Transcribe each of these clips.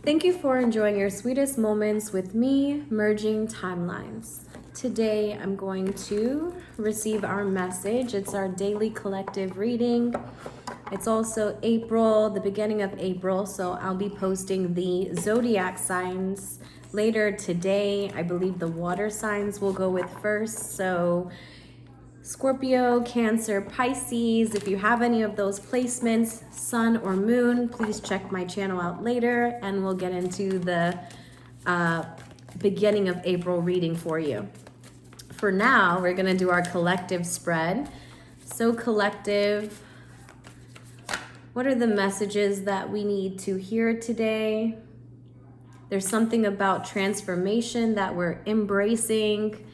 Thank you for enjoying your sweetest moments with me, merging timelines. Today I'm going to receive our message. It's our daily collective reading. It's also April, the beginning of April, so I'll be posting the zodiac signs later today. I believe the water signs will go with first, so Scorpio, Cancer, Pisces. If you have any of those placements, sun or moon, please check my channel out later and we'll get into the beginning of April reading for you. For now, we're gonna do our collective spread. So collective, what are the messages that we need to hear today? There's something about transformation that we're embracing.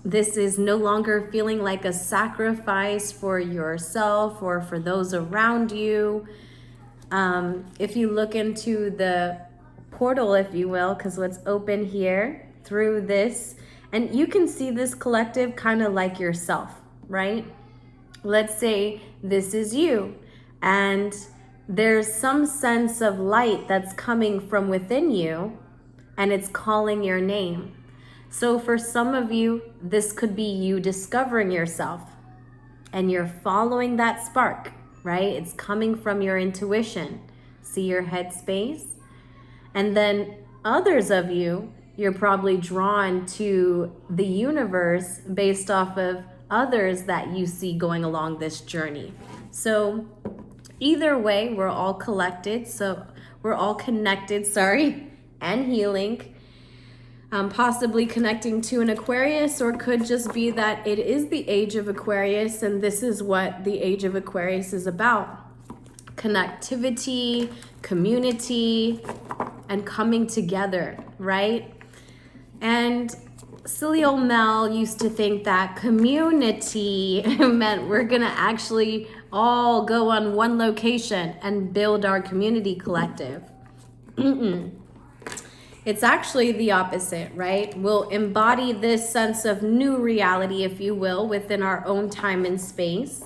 This is no longer feeling like a sacrifice for yourself or for those around you. If you look into the portal, if you will, because what's open here through this, and you can see this collective kind of like yourself, right? Let's say this is you, and there's some sense of light that's coming from within you, and it's calling your name. So for some of you, this could be you discovering yourself and you're following that spark, right? It's coming from your intuition. See your head space? And then others of you, you're probably drawn to the universe based off of others that you see going along this journey. So either way, we're all connected, and healing. Possibly connecting to an Aquarius, or could just be that it is the age of Aquarius and this is what the age of Aquarius is about. Connectivity, community, and coming together, right? And silly old Mel used to think that community meant we're gonna actually all go on one location and build our community collective. It's actually the opposite, right? We'll embody this sense of new reality, if you will, within our own time and space.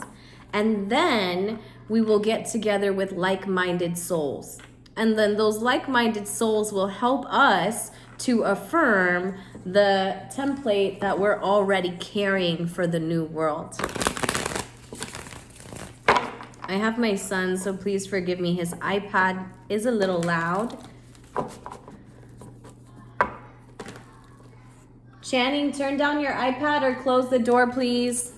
And then we will get together with like-minded souls. And then those like-minded souls will help us to affirm the template that we're already carrying for the new world. I have my son, so please forgive me. His iPad is a little loud. Channing, turn down your iPad or close the door, please.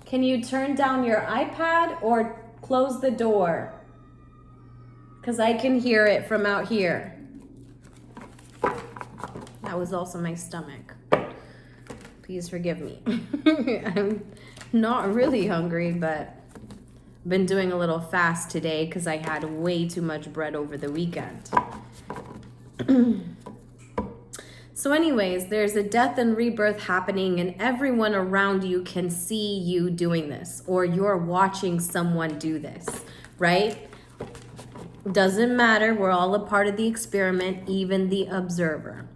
Can you turn down your iPad or close the door? Because I can hear it from out here. That was also my stomach. Please forgive me. I'm not really hungry, but I've been doing a little fast today because I had way too much bread over the weekend. So anyways, there's a death and rebirth happening and everyone around you can see you doing this, or you're watching someone do this, right? Doesn't matter, we're all a part of the experiment, even the observer.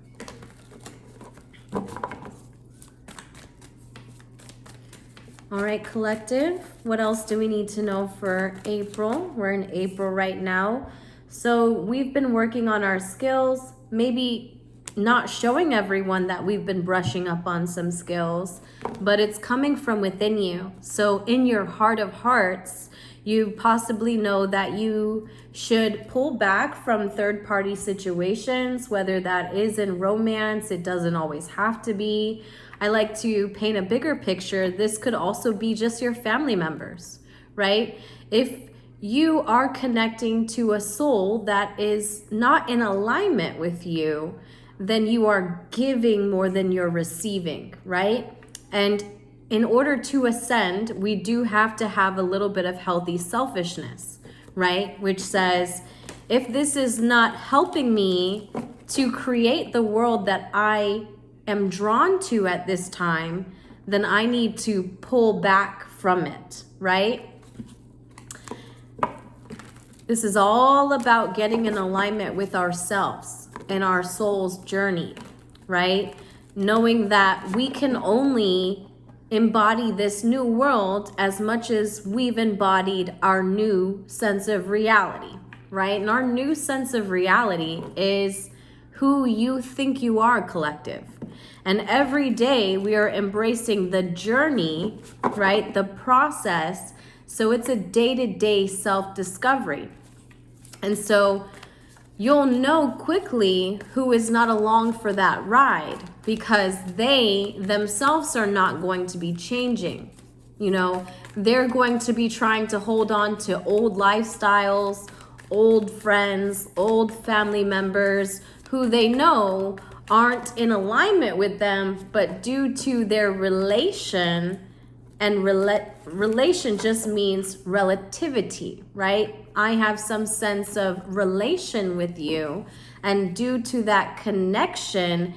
All right, collective, what else do we need to know for April? We're in April right now. So we've been working on our skills, maybe not showing everyone that we've been brushing up on some skills, but it's coming from within you. So in your heart of hearts, you possibly know that you should pull back from third-party situations, whether that is in romance, it doesn't always have to be. I like to paint a bigger picture. This could also be just your family members, right? If you are connecting to a soul that is not in alignment with you, then you are giving more than you're receiving, right? And in order to ascend, we do have to have a little bit of healthy selfishness, right? Which says, if this is not helping me to create the world that I am drawn to at this time, then I need to pull back from it, right? This is all about getting in alignment with ourselves and our soul's journey, right? Knowing that we can only embody this new world as much as we've embodied our new sense of reality, right? And our new sense of reality is who you think you are, collective. And every day we are embracing the journey, right? The process. So it's a day-to-day self-discovery. And so you'll know quickly who is not along for that ride, because they themselves are not going to be changing. You know, they're going to be trying to hold on to old lifestyles, old friends, old family members who they know aren't in alignment with them, but due to their relation, and relation just means relativity, right? I have some sense of relation with you, and due to that connection,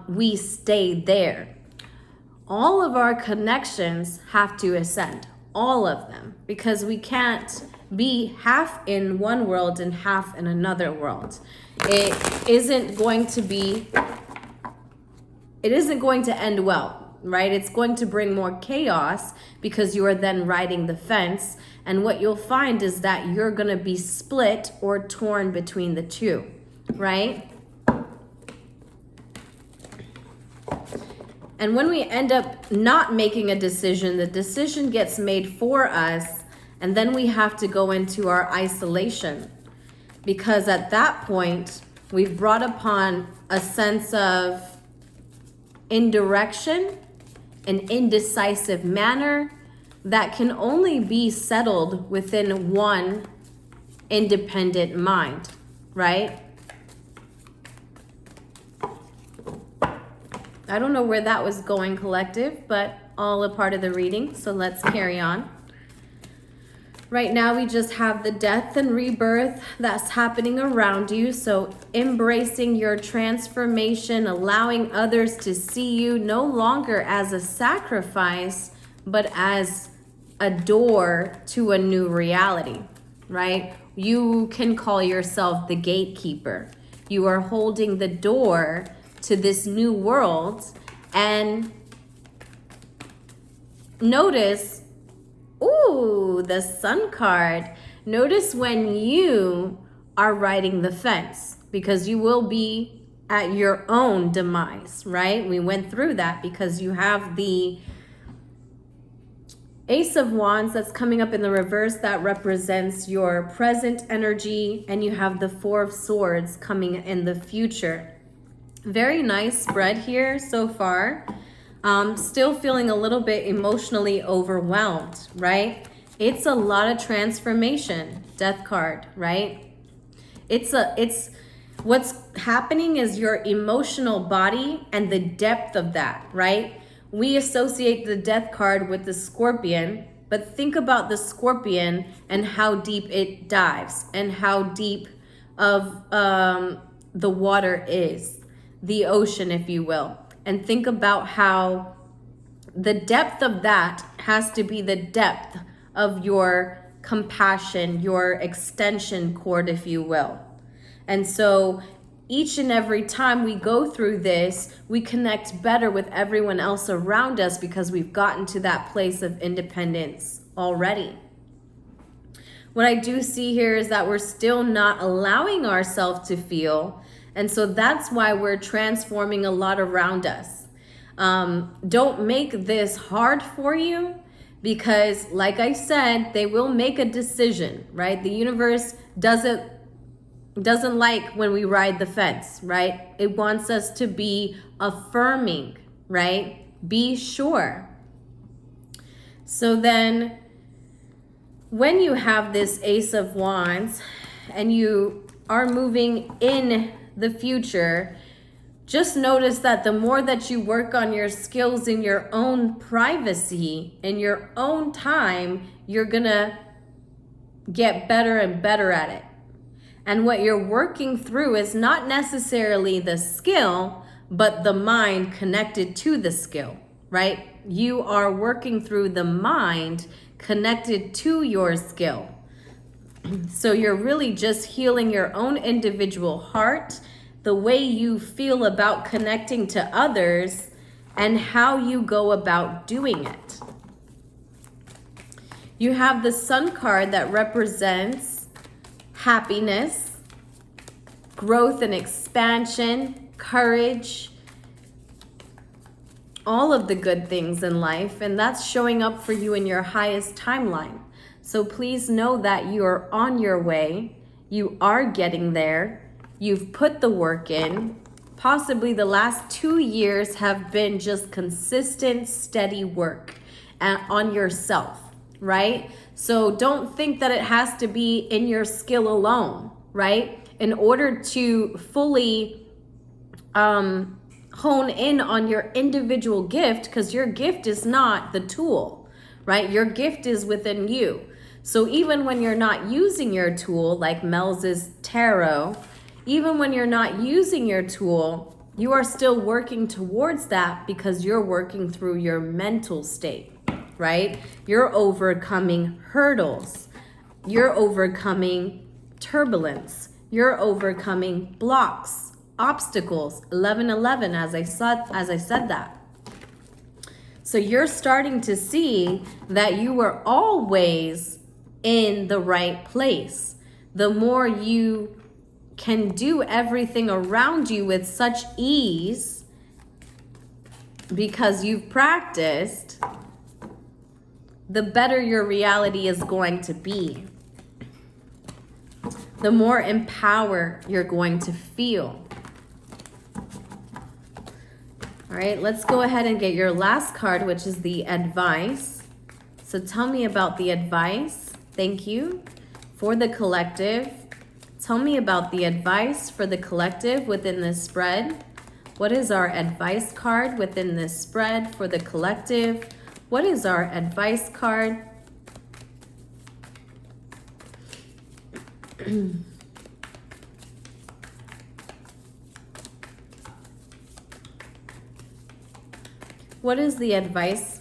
we stay there. All of our connections have to ascend, all of them, because we can't be half in one world and half in another world. It isn't going to end well, right? It's going to bring more chaos, because you are then riding the fence. And what you'll find is that you're going to be split or torn between the two, right? And when we end up not making a decision, the decision gets made for us, and then we have to go into our isolation. Because at that point, we've brought upon a sense of indirection, an indecisive manner that can only be settled within one independent mind, right? I don't know where that was going, collective, but all a part of the reading, so let's carry on. Right now, we just have the death and rebirth that's happening around you. So embracing your transformation, allowing others to see you no longer as a sacrifice, but as a door to a new reality, right? You can call yourself the gatekeeper. You are holding the door to this new world. And notice, ooh, the Sun card. Notice when you are riding the fence, because you will be at your own demise, right? We went through that because you have the Ace of Wands that's coming up in the reverse that represents your present energy, and you have the Four of Swords coming in the future. Very nice spread here so far. Still feeling a little bit emotionally overwhelmed, right? It's a lot of transformation, Death card, right? It's what's happening is your emotional body and the depth of that, right? We associate the Death card with the Scorpion, but think about the Scorpion and how deep it dives and how deep of the water is, the ocean, if you will. And think about how the depth of that has to be the depth of your compassion, your extension cord, if you will. And so each and every time we go through this, we connect better with everyone else around us because we've gotten to that place of independence already. What I do see here is that we're still not allowing ourselves to feel. And so that's why we're transforming a lot around us. Don't make this hard for you, because like I said, they will make a decision, right? The universe doesn't like when we ride the fence, right? It wants us to be affirming, right? Be sure. So then when you have this Ace of Wands and you are moving in the future, just notice that the more that you work on your skills in your own privacy, in your own time, you're gonna get better and better at it. And what you're working through is not necessarily the skill, but the mind connected to the skill, right? You are working through the mind connected to your skill. So you're really just healing your own individual heart, the way you feel about connecting to others, and how you go about doing it. You have the Sun card that represents happiness, growth and expansion, courage, all of the good things in life, and that's showing up for you in your highest timeline. So please know that you're on your way. You are getting there. You've put the work in. Possibly the last 2 years have been just consistent, steady work on yourself, right? So don't think that it has to be in your skill alone, right? In order to fully hone in on your individual gift, because your gift is not the tool, right? Your gift is within you. So even when you're not using your tool, like Mel's tarot, even when you're not using your tool, you are still working towards that because you're working through your mental state, right? You're overcoming hurdles. You're overcoming turbulence. You're overcoming blocks, obstacles, 1111, as I said that. So you're starting to see that you were always in the right place. The more you can do everything around you with such ease because you've practiced, the better your reality is going to be. The more empowered you're going to feel. All right, let's go ahead and get your last card, which is the advice. So tell me about the advice. Thank you. For the collective. Tell me about the advice for the collective within this spread. What is our advice card within this spread for the collective? What is our advice card? What is the advice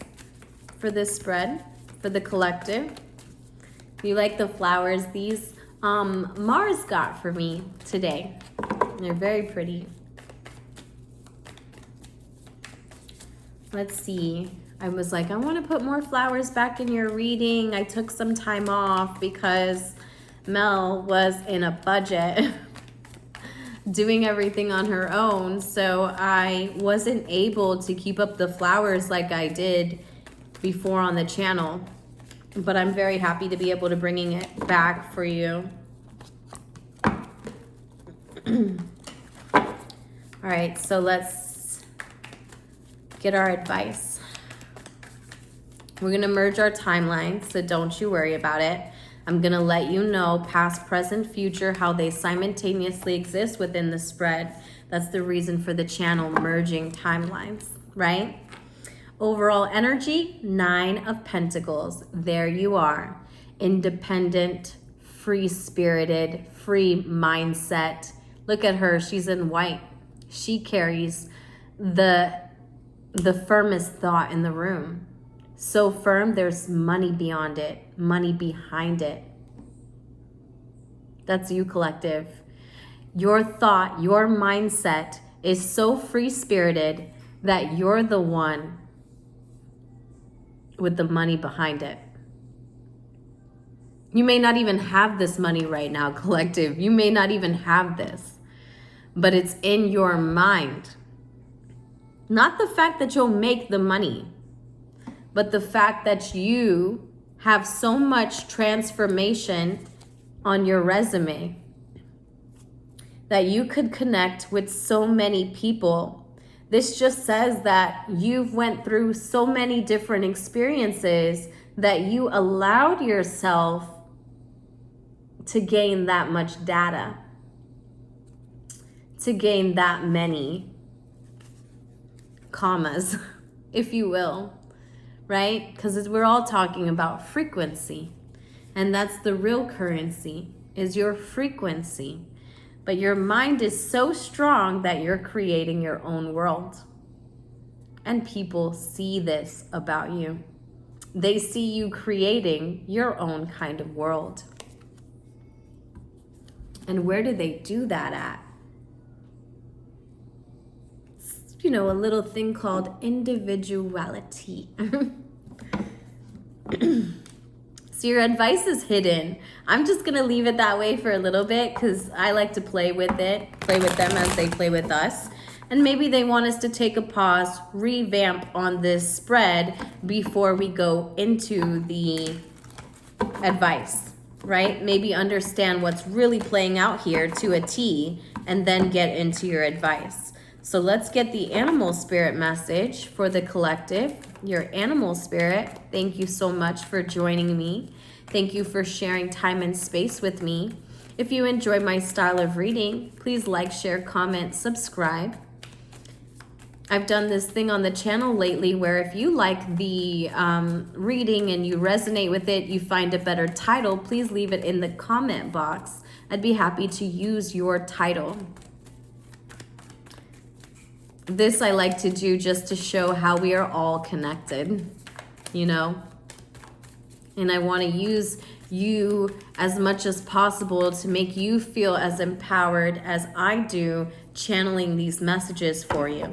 for this spread for the collective? You like the flowers these Mars got for me today. They're very pretty. Let's see. I was like, I want to put more flowers back in your reading. I took some time off because Mel was in a budget doing everything on her own. So I wasn't able to keep up the flowers like I did before on the channel. But I'm very happy to be able to bringing it back for you. All right, so let's get our advice. We're gonna merge our timelines, so don't you worry about it. I'm gonna let you know past, present, future, how they simultaneously exist within the spread. That's the reason for the channel merging timelines, right? Overall energy, 9 of Pentacles. There you are. Independent, free-spirited, free mindset. Look at her. She's in white. She carries the firmest thought in the room. So firm, there's money beyond it, money behind it. That's you, collective. Your thought, your mindset is so free-spirited that you're the one with the money behind it. You may not even have this money right now, collective. You may not even have this, but it's in your mind. Not the fact that you'll make the money, but the fact that you have so much transformation on your resume that you could connect with so many people. This just says that you've went through so many different experiences that you allowed yourself to gain that much data, to gain that many commas, if you will, right? Because we're all talking about frequency, and that's the real currency, is your frequency. But your mind is so strong that you're creating your own world. And people see this about you. They see you creating your own kind of world. And where do they do that at? You know, a little thing called individuality. So your advice is hidden. I'm just gonna leave it that way for a little bit because I like to play with them as they play with us. And maybe they want us to take a pause, revamp on this spread before we go into the advice, right? Maybe understand what's really playing out here to a T and then get into your advice. So let's get the animal spirit message for the collective. Your animal spirit, thank you so much for joining me. Thank you for sharing time and space with me. If you enjoy my style of reading, please like, share, comment, subscribe. I've done this thing on the channel lately where if you like the reading and you resonate with it, you find a better title, please leave it in the comment box. I'd be happy to use your title. This I like to do just to show how we are all connected, you know? And I want to use you as much as possible to make you feel as empowered as I do channeling these messages for you.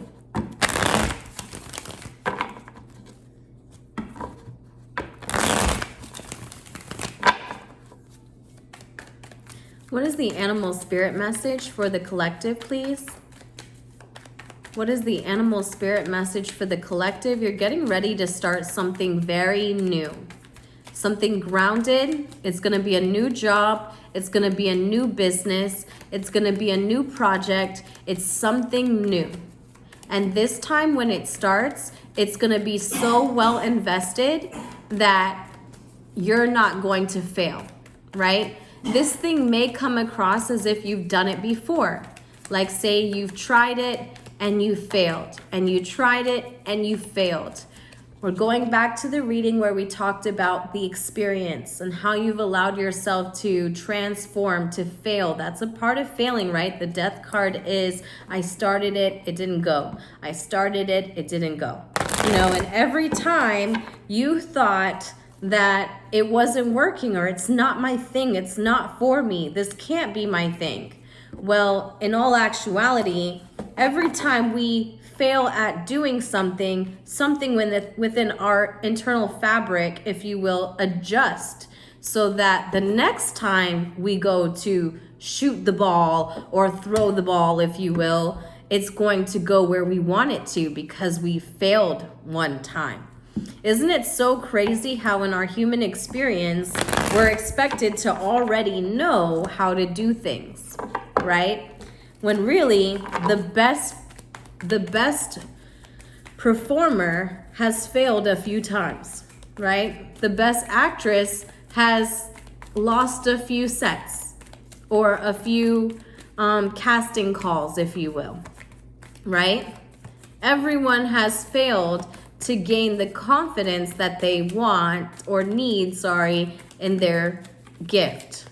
What is the animal spirit message for the collective, please? What is the animal spirit message for the collective? You're getting ready to start something very new. Something grounded. It's going to be a new job. It's going to be a new business. It's going to be a new project. It's something new. And this time when it starts, it's going to be so well invested that you're not going to fail, right? This thing may come across as if you've done it before. Like say you've tried it and you failed, and you tried it and you failed. We're going back to the reading where we talked about the experience and how you've allowed yourself to transform, to fail. That's a part of failing, right? The death card is, I started it, it didn't go. I started it, it didn't go. You know, and every time you thought that it wasn't working or it's not my thing, it's not for me, this can't be my thing. Well, in all actuality, every time we fail at doing something within our internal fabric, if you will, adjust so that the next time we go to shoot the ball or throw the ball, if you will, it's going to go where we want it to because we failed one time. Isn't it so crazy how in our human experience, we're expected to already know how to do things, right? When really the best performer has failed a few times, right? The best actress has lost a few sets or a few casting calls, if you will, right? Everyone has failed to gain the confidence that they want or need, in their gift.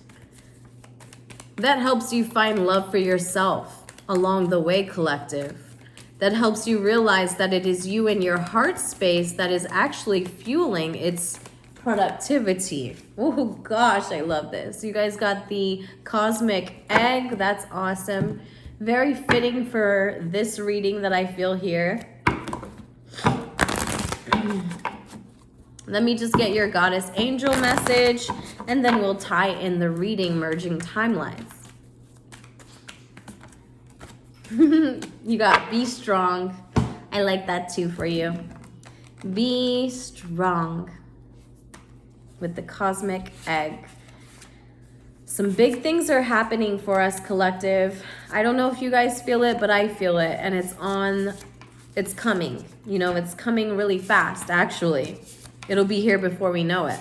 That helps you find love for yourself along the way, collective. That helps you realize that it is you in your heart space that is actually fueling its productivity. Oh gosh, I love this. You guys got the cosmic egg. That's awesome. Very fitting for this reading that I feel here. Let me just get your goddess angel message and then we'll tie in the reading merging timelines. You got be strong. I like that too for you. Be strong with the cosmic egg. Some big things are happening for us, collective. I don't know if you guys feel it, but I feel it, and it's coming. You know, it's coming really fast, actually. It'll be here before we know it.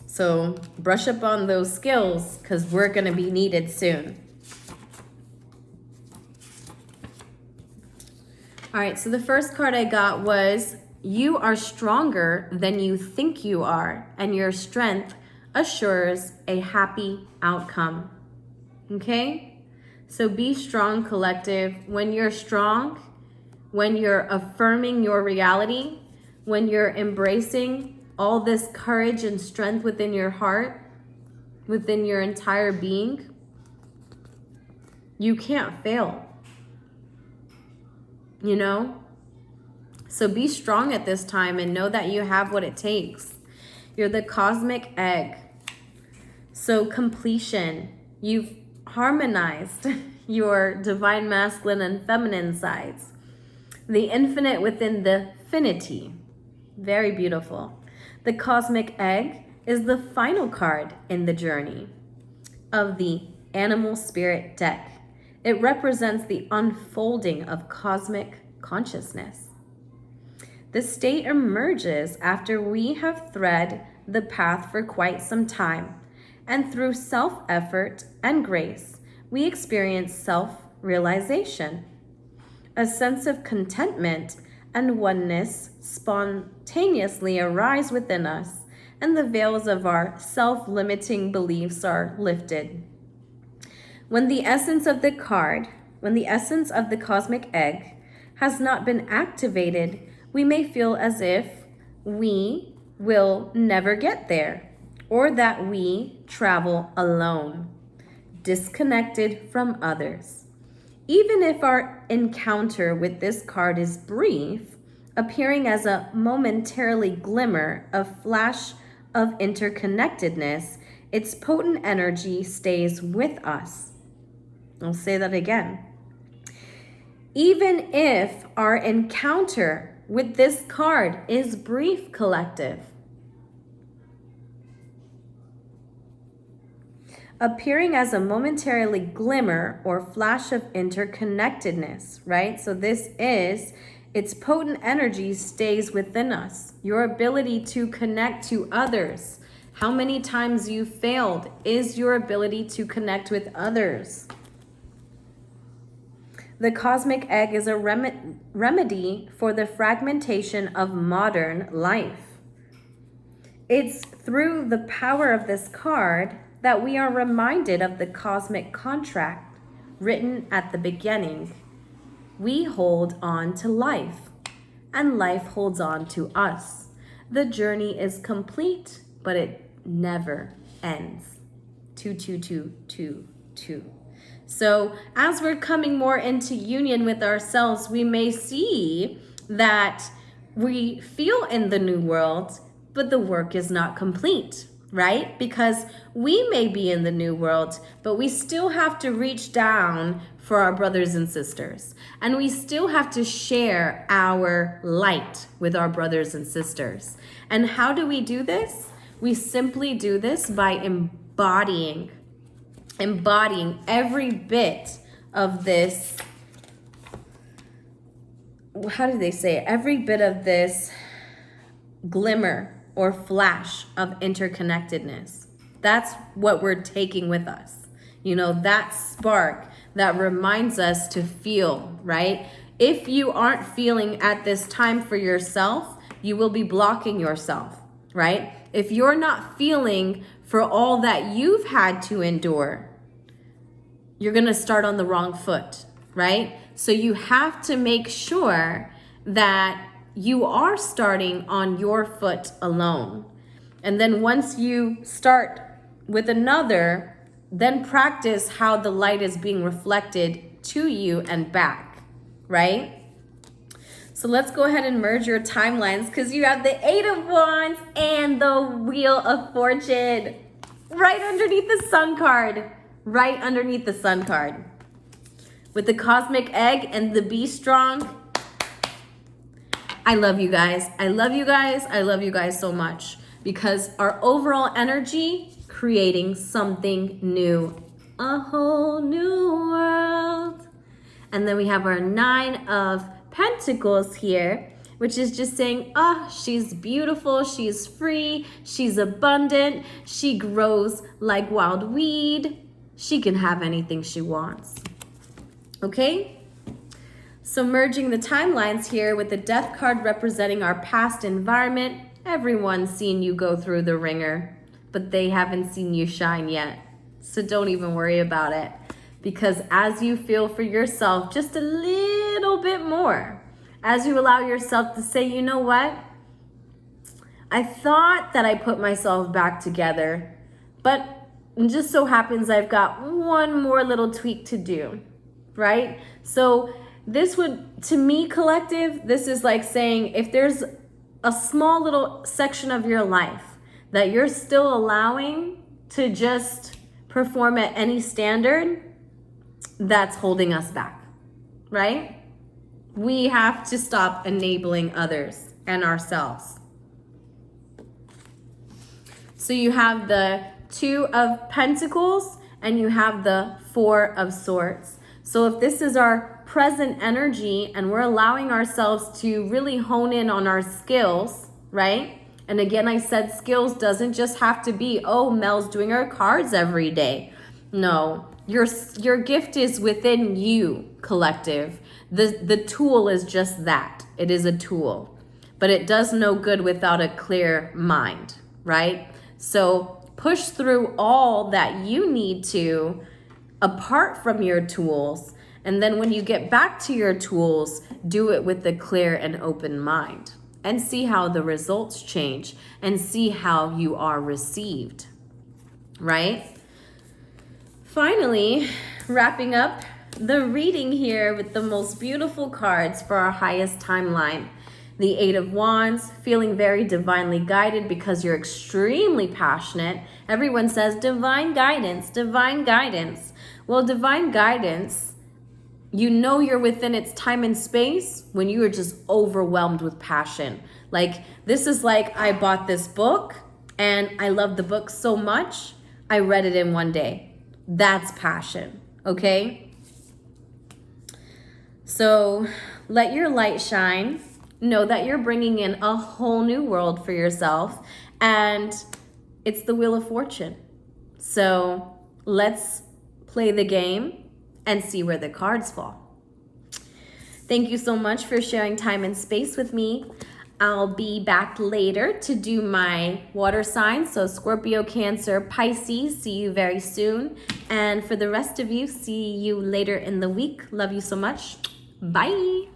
So brush up on those skills because we're going to be needed soon. All right, so the first card I got was, you are stronger than you think you are, and your strength assures a happy outcome. Okay? So be strong, collective. When you're strong, when you're affirming your reality, when you're embracing all this courage and strength within your heart, within your entire being, you can't fail. You know? So be strong at this time and know that you have what it takes. You're the cosmic egg. So completion. You've harmonized your divine masculine and feminine sides. The infinite within the finity. Very beautiful. The cosmic egg is the final card in the journey of the animal spirit deck. It represents the unfolding of cosmic consciousness. The state emerges after we have thread the path for quite some time, and through self-effort and grace, we experience self-realization. A sense of contentment and oneness spontaneously arise within us, and the veils of our self-limiting beliefs are lifted. When the essence of the cosmic egg has not been activated, we may feel as if we will never get there, or that we travel alone, disconnected from others. Even if our encounter with this card is brief, appearing as a momentarily glimmer, a flash of interconnectedness, its potent energy stays with us. I'll say that again. Even if our encounter with this card is brief, collective, appearing as a momentarily glimmer or flash of interconnectedness, right? So this is, its potent energy stays within us. Your ability to connect to others. How many times you failed is your ability to connect with others. The cosmic egg is a remedy for the fragmentation of modern life. It's through the power of this card that we are reminded of the cosmic contract written at the beginning. We hold on to life, and life holds on to us. The journey is complete, but it never ends. 22222. So as we're coming more into union with ourselves, we may see that we feel in the new world, but the work is not complete, right? Because we may be in the new world, but we still have to reach down for our brothers and sisters. And we still have to share our light with our brothers and sisters. And how do we do this? We simply do this by embodying every bit of this, how do they say it? Every bit of this glimmer or flash of interconnectedness. That's what we're taking with us. You know, that spark that reminds us to feel, right? If you aren't feeling at this time for yourself, you will be blocking yourself, right? If you're not feeling for all that you've had to endure, you're going to start on the wrong foot, right? So you have to make sure that you are starting on your foot alone. And then once you start with another, then practice how the light is being reflected to you and back, right? So let's go ahead and merge your timelines, because you have the 8 of Wands and the Wheel of Fortune right underneath the Sun card. Right underneath the Sun card. With the cosmic egg and the Be Strong. I love you guys. I love you guys. I love you guys so much, because our overall energy creating something new, a whole new world. And then we have our 9 of Pentacles here, which is just saying, she's beautiful, she's free, she's abundant, she grows like wild weed. She can have anything she wants. Okay? So merging the timelines here with the Death card representing our past environment. Everyone's seen you go through the ringer, but they haven't seen you shine yet. So don't even worry about it. Because as you feel for yourself just a little bit more, as you allow yourself to say, you know what? I thought that I put myself back together, but it just so happens I've got one more little tweak to do, right? So this would, to me, collective, this is like saying if there's a small little section of your life that you're still allowing to just perform at any standard, that's holding us back, right? We have to stop enabling others and ourselves. So you have the 2 of Pentacles and you have the 4 of Swords. So if this is our present energy and we're allowing ourselves to really hone in on our skills, right? And again, I said skills doesn't just have to be, oh, Mel's doing her cards every day. No, your gift is within you, collective. The tool is just that. It is a tool. But it does no good without a clear mind, right? So push through all that you need to apart from your tools. And then when you get back to your tools, do it with a clear and open mind. And see how the results change and see how you are received, right? Finally, wrapping up the reading here with the most beautiful cards for our highest timeline. The 8 of Wands, feeling very divinely guided because you're extremely passionate. Everyone says divine guidance, divine guidance. Well, divine guidance, you know you're within its time and space when you are just overwhelmed with passion. Like, this is like, I bought this book and I love the book so much, I read it in one day. That's passion, okay? So let your light shine. Know that you're bringing in a whole new world for yourself, and it's the Wheel of Fortune. So let's play the game and see where the cards fall. Thank you so much for sharing time and space with me. I'll be back later to do my water signs. So Scorpio, Cancer, Pisces, see you very soon. And for the rest of you, see you later in the week. Love you so much. Bye.